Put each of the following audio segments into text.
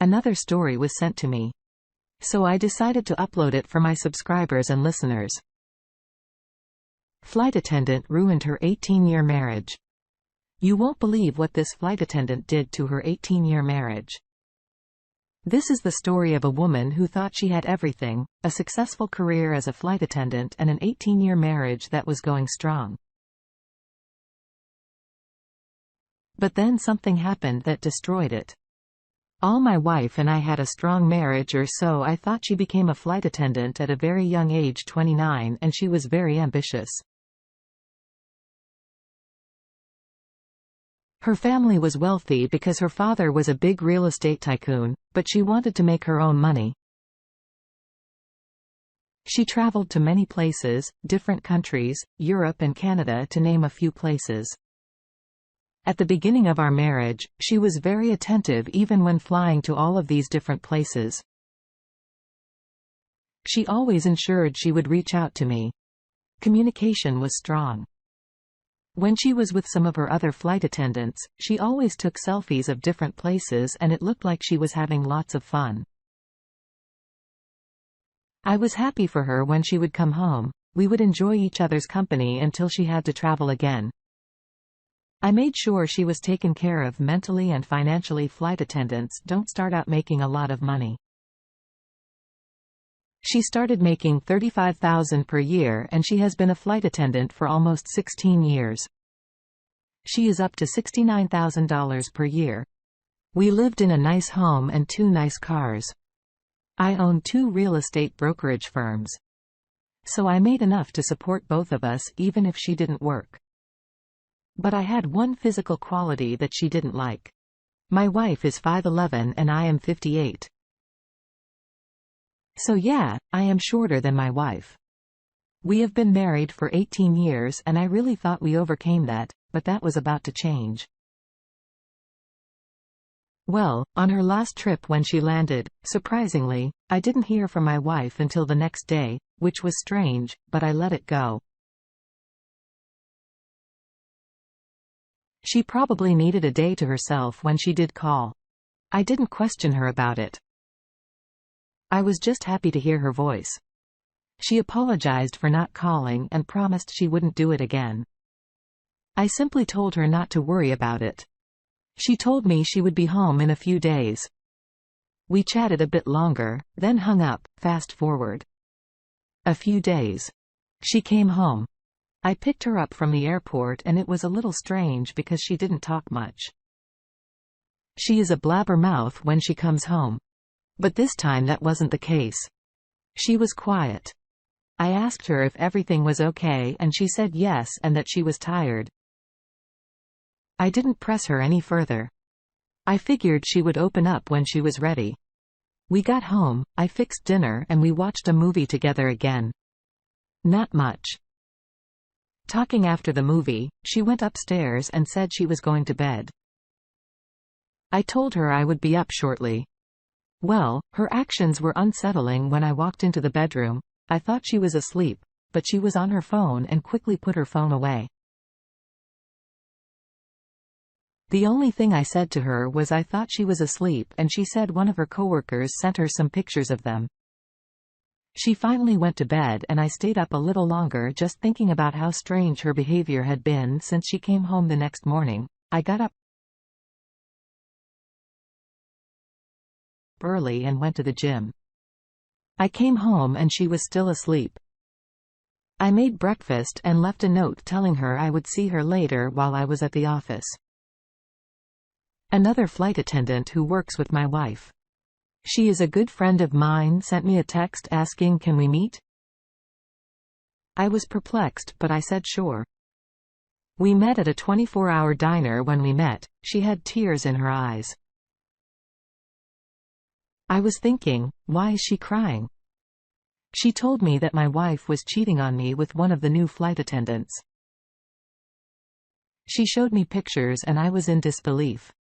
Another story was sent to me. So I decided to upload it for my subscribers and listeners. Flight attendant ruined her 18-year marriage. You won't believe what this flight attendant did to her 18-year marriage. This is the story of a woman who thought she had everything, a successful career as a flight attendant and an 18-year marriage that was going strong. But then something happened that destroyed it. All my wife and I had a strong marriage, or so I thought. She became a flight attendant at a very young age, 29, and she was very ambitious. Her family was wealthy because her father was a big real estate tycoon, but she wanted to make her own money. She traveled to many places, different countries, Europe and Canada to name a few places. At the beginning of our marriage, she was very attentive even when flying to all of these different places. She always ensured she would reach out to me. Communication was strong. When she was with some of her other flight attendants, she always took selfies of different places and it looked like she was having lots of fun. I was happy for her when she would come home. We would enjoy each other's company until she had to travel again. I made sure she was taken care of mentally and financially. Flight attendants don't start out making a lot of money. She started making $35,000 per year and she has been a flight attendant for almost 16 years. She is up to $69,000 per year. We lived in a nice home and 2 nice cars. I own 2 real estate brokerage firms. So I made enough to support both of us even if she didn't work. But I had one physical quality that she didn't like. My wife is 5'11" and I am 58. So yeah, I am shorter than my wife. We have been married for 18 years and I really thought we overcame that, but that was about to change. Well, on her last trip when she landed, surprisingly, I didn't hear from my wife until the next day, which was strange, but I let it go. She probably needed a day to herself when she did call. I didn't question her about it. I was just happy to hear her voice. She apologized for not calling and promised she wouldn't do it again. I simply told her not to worry about it. She told me she would be home in a few days. We chatted a bit longer, then hung up. Fast forward a few days. She came home. I picked her up from the airport and it was a little strange because she didn't talk much. She is a blabbermouth when she comes home. But this time that wasn't the case. She was quiet. I asked her if everything was okay and she said yes and that she was tired. I didn't press her any further. I figured she would open up when she was ready. We got home, I fixed dinner and we watched a movie together again. Not much. Talking after the movie, she went upstairs and said she was going to bed. I told her I would be up shortly. Well, her actions were unsettling. When I walked into the bedroom, I thought she was asleep, but she was on her phone and quickly put her phone away. The only thing I said to her was I thought she was asleep and she said one of her coworkers sent her some pictures of them. She finally went to bed and I stayed up a little longer just thinking about how strange her behavior had been since she came home the next morning. I got up early and went to the gym. I came home and she was still asleep. I made breakfast and left a note telling her I would see her later while I was at the office. Another flight attendant who works with my wife. She is a good friend of mine, sent me a text asking can we meet? I was perplexed but I said sure. We met at a 24-hour diner. When we met, she had tears in her eyes. I was thinking, why is she crying? She told me that my wife was cheating on me with one of the new flight attendants. She showed me pictures and I was in disbelief.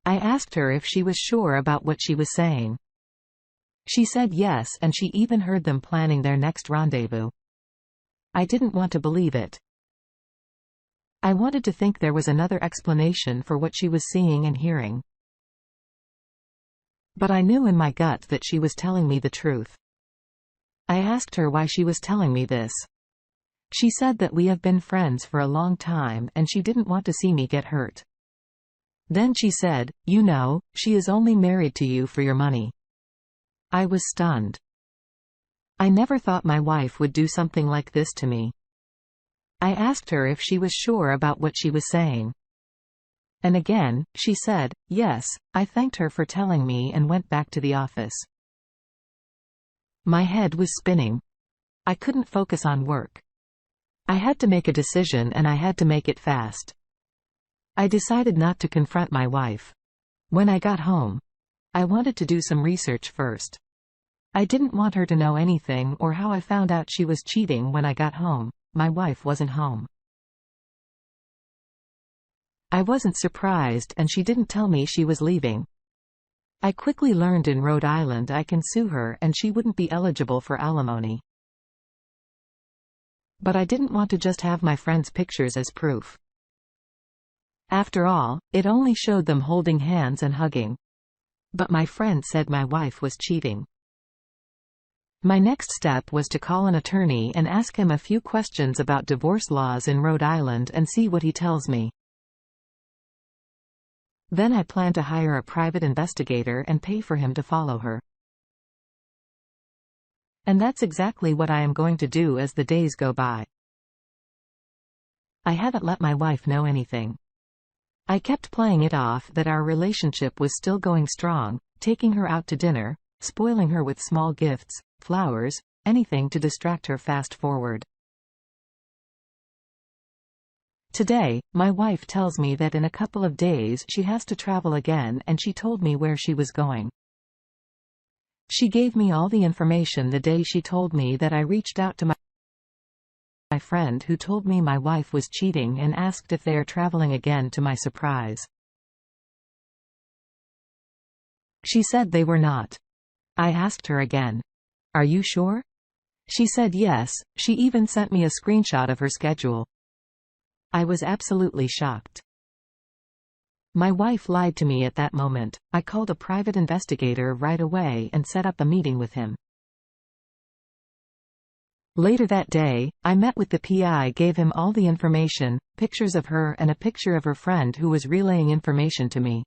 I asked her if she was sure about what she was saying. She said yes and she even heard them planning their next rendezvous. I didn't want to believe it. I wanted to think there was another explanation for what she was seeing and hearing. But I knew in my gut that she was telling me the truth. I asked her why she was telling me this. She said that we have been friends for a long time and she didn't want to see me get hurt. Then she said, "You know, she is only married to you for your money." I was stunned. I never thought my wife would do something like this to me. I asked her if she was sure about what she was saying. And again, she said, yes. I thanked her for telling me and went back to the office. My head was spinning. I couldn't focus on work. I had to make a decision and I had to make it fast. I decided not to confront my wife. When I got home, I wanted to do some research first. I didn't want her to know anything or how I found out she was cheating. When I got home, my wife wasn't home. I wasn't surprised and she didn't tell me she was leaving. I quickly learned in Rhode Island I can sue her and she wouldn't be eligible for alimony. But I didn't want to just have my friend's pictures as proof. After all, it only showed them holding hands and hugging. But my friend said my wife was cheating. My next step was to call an attorney and ask him a few questions about divorce laws in Rhode Island and see what he tells me. Then I plan to hire a private investigator and pay for him to follow her. And that's exactly what I am going to do as the days go by. I haven't let my wife know anything. I kept playing it off that our relationship was still going strong, taking her out to dinner, spoiling her with small gifts, flowers, anything to distract her. Fast forward. Today, my wife tells me that in a couple of days she has to travel again and she told me where she was going. She gave me all the information the day she told me that. I reached out to my friend who told me my wife was cheating and asked if they are traveling again. To my surprise, she said they were not. I asked her again, "Are you sure?" She said yes. She even sent me a screenshot of her schedule. I was absolutely shocked. My wife lied to me at that moment. I called a private investigator right away and set up a meeting with him. Later that day, I met with the PI, gave him all the information, pictures of her and a picture of her friend who was relaying information to me.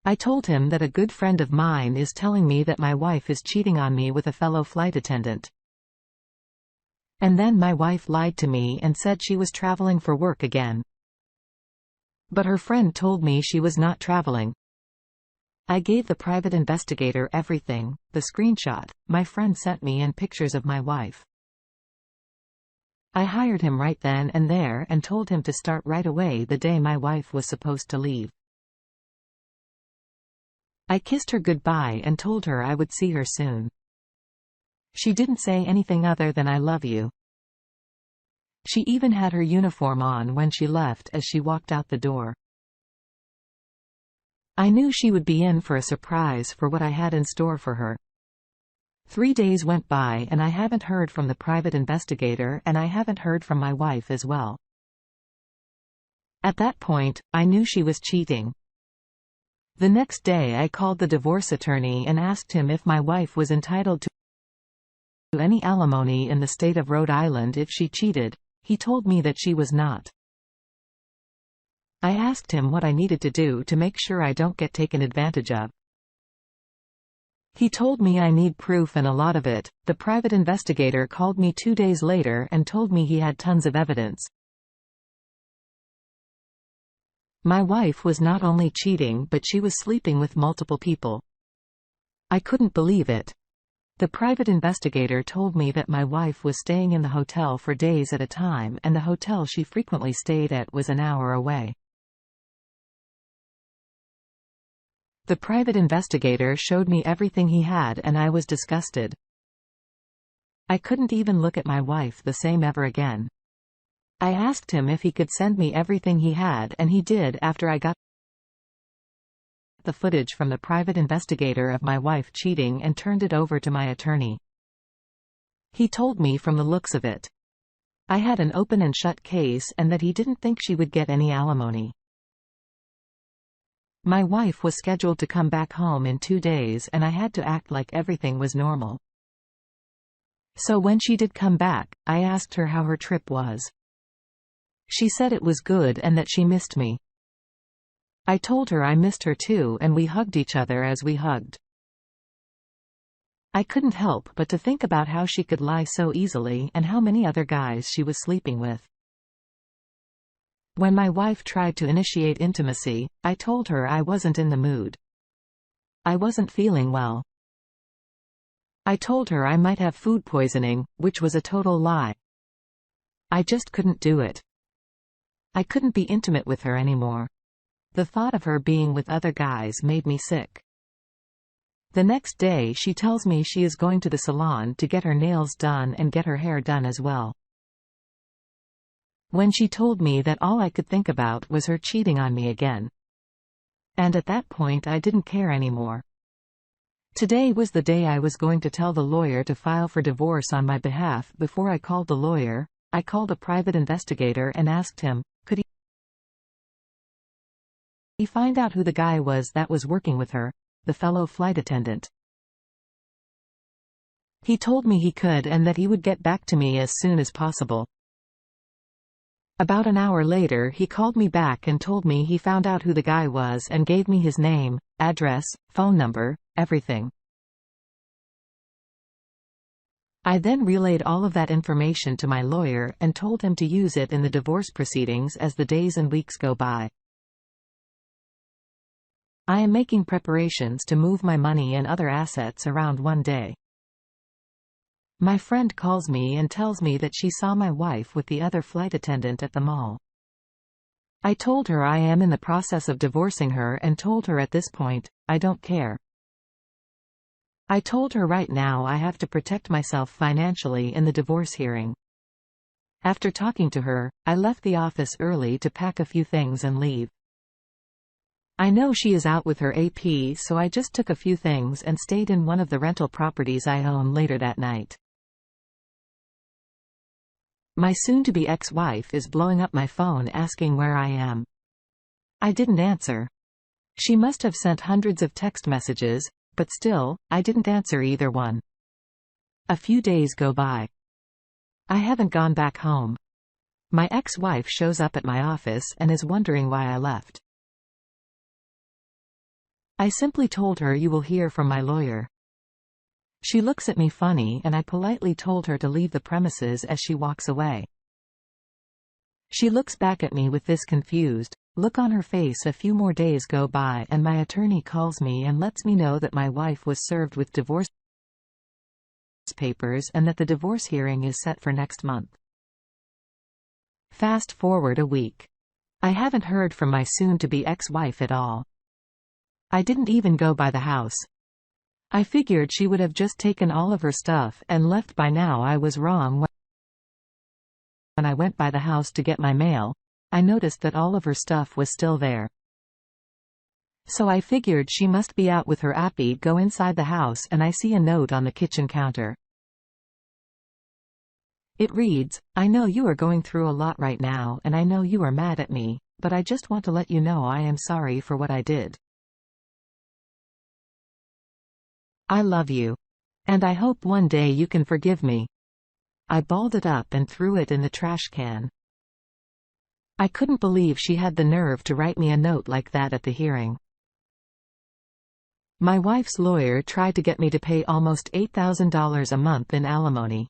I told him that a good friend of mine is telling me that my wife is cheating on me with a fellow flight attendant. And then my wife lied to me and said she was traveling for work again. But her friend told me she was not traveling. I gave the private investigator everything, the screenshot my friend sent me and pictures of my wife. I hired him right then and there and told him to start right away the day my wife was supposed to leave. I kissed her goodbye and told her I would see her soon. She didn't say anything other than "I love you." She even had her uniform on when she left as she walked out the door. I knew she would be in for a surprise for what I had in store for her. 3 days went by and I haven't heard from the private investigator and I haven't heard from my wife as well. At that point, I knew she was cheating. The next day I called the divorce attorney and asked him if my wife was entitled to any alimony in the state of Rhode Island if she cheated. He told me that she was not. I asked him what I needed to do to make sure I don't get taken advantage of. He told me I need proof and a lot of it. The private investigator called me 2 days later and told me he had tons of evidence. My wife was not only cheating but she was sleeping with multiple people. I couldn't believe it. The private investigator told me that my wife was staying in the hotel for days at a time and the hotel she frequently stayed at was an hour away. The private investigator showed me everything he had and I was disgusted. I couldn't even look at my wife the same ever again. I asked him if he could send me everything he had and he did after I got the footage from the private investigator of my wife cheating and turned it over to my attorney. He told me from the looks of it, I had an open and shut case and that he didn't think she would get any alimony. My wife was scheduled to come back home in 2 days and I had to act like everything was normal. So when she did come back, I asked her how her trip was. She said it was good and that she missed me. I told her I missed her too and we hugged each other as we hugged. I couldn't help but to think about how she could lie so easily and how many other guys she was sleeping with. When my wife tried to initiate intimacy, I told her I wasn't in the mood. I wasn't feeling well. I told her I might have food poisoning, which was a total lie. I just couldn't do it. I couldn't be intimate with her anymore. The thought of her being with other guys made me sick. The next day she tells me she is going to the salon to get her nails done and get her hair done as well. When she told me that all I could think about was her cheating on me again. And at that point I didn't care anymore. Today was the day I was going to tell the lawyer to file for divorce on my behalf. Before I called the lawyer, I called a private investigator and asked him, could he find out who the guy was that was working with her, the fellow flight attendant. He told me he could and that he would get back to me as soon as possible. About an hour later he called me back and told me he found out who the guy was and gave me his name, address, phone number, everything. I then relayed all of that information to my lawyer and told him to use it in the divorce proceedings as the days and weeks go by. I am making preparations to move my money and other assets around one day. My friend calls me and tells me that she saw my wife with the other flight attendant at the mall. I told her I am in the process of divorcing her and told her at this point, I don't care. I told her right now I have to protect myself financially in the divorce hearing. After talking to her, I left the office early to pack a few things and leave. I know she is out with her AP, so I just took a few things and stayed in one of the rental properties I own later that night. My soon-to-be ex-wife is blowing up my phone asking where I am. I didn't answer. She must have sent hundreds of text messages, but still, I didn't answer either one. A few days go by. I haven't gone back home. My ex-wife shows up at my office and is wondering why I left. I simply told her you will hear from my lawyer. She looks at me funny and I politely told her to leave the premises as she walks away. She looks back at me with this confused look on her face. A few more days go by and my attorney calls me and lets me know that my wife was served with divorce papers and that the divorce hearing is set for next month. Fast forward a week. I haven't heard from my soon-to-be ex-wife at all. I didn't even go by the house. I figured she would have just taken all of her stuff and left by now. I was wrong. When I went by the house to get my mail, I noticed that all of her stuff was still there. So I figured she must be out with her appy. Go inside the house and I see a note on the kitchen counter. It reads, I know you are going through a lot right now and I know you are mad at me, but I just want to let you know I am sorry for what I did. I love you. And I hope one day you can forgive me. I balled it up and threw it in the trash can. I couldn't believe she had the nerve to write me a note like that at the hearing. My wife's lawyer tried to get me to pay almost $8,000 a month in alimony.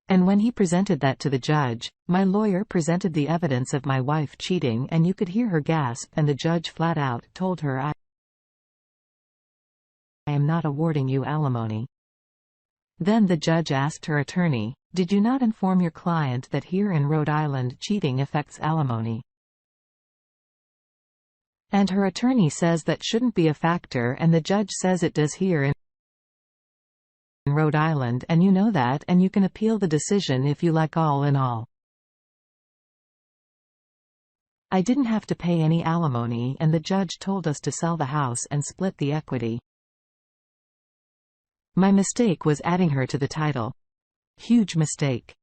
And when he presented that to the judge, my lawyer presented the evidence of my wife cheating and you could hear her gasp, and the judge flat out told her I am not awarding you alimony. Then the judge asked her attorney, did you not inform your client that here in Rhode Island cheating affects alimony? And her attorney says that shouldn't be a factor, and the judge says it does here in Rhode Island, and you know that, and you can appeal the decision if you like. All in all, I didn't have to pay any alimony, and the judge told us to sell the house and split the equity. My mistake was adding her to the title. Huge mistake.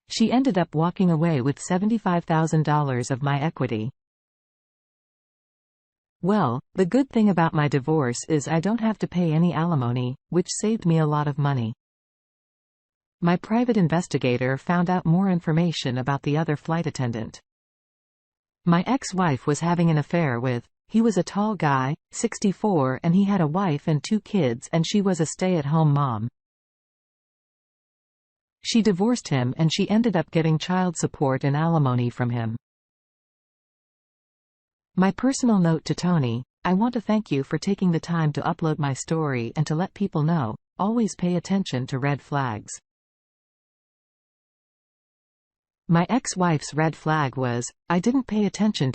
She ended up walking away with $75,000 of my equity. Well, the good thing about my divorce is I don't have to pay any alimony, which saved me a lot of money. My private investigator found out more information about the other flight attendant. My ex-wife was having an affair with. He was a tall guy, 64, and he had a wife and 2 kids, and she was a stay-at-home mom. She divorced him and she ended up getting child support and alimony from him. My personal note to Tony: I want to thank you for taking the time to upload my story and to let people know, always pay attention to red flags. My ex-wife's red flag was, I didn't pay attention